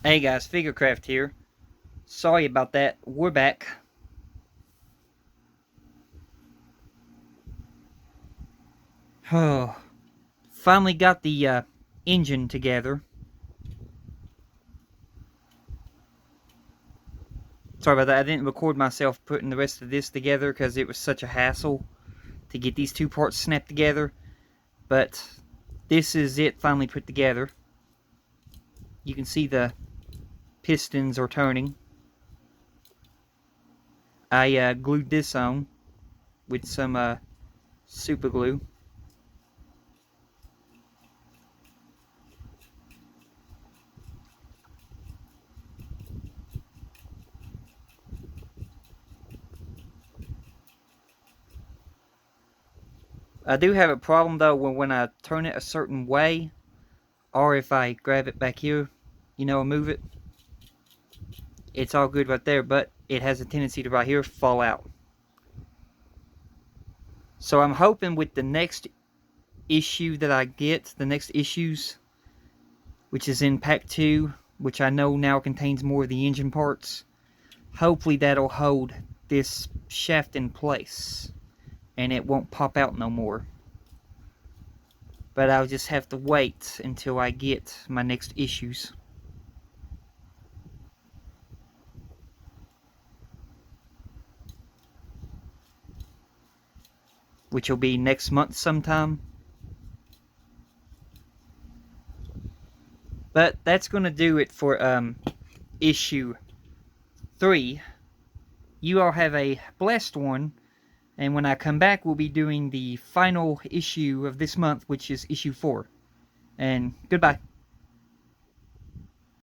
Hey guys, Figurecraft here. Sorry about that. We're back. Oh, finally got the engine together. Sorry about that. I didn't record myself putting the rest of this together because it was such a hassle to get these two parts snapped together. But this is it finally put together. You can see the pistons are turning. I glued this on with some super glue. I do have a problem though when I turn it a certain way, or if I grab it back here, and move it. It's all good right there, but it has a tendency to right here fall out. So I'm hoping with the next issue that I get, the next issues, which is in pack 2, which I know now contains more of the engine parts, hopefully that'll hold this shaft in place and it won't pop out no more. But I'll just have to wait until I get my next issues. Which will be next month sometime. But that's going to do it for issue 3. You all have a blessed one. And when I come back, we'll be doing the final issue of this month, which is issue 4. And goodbye.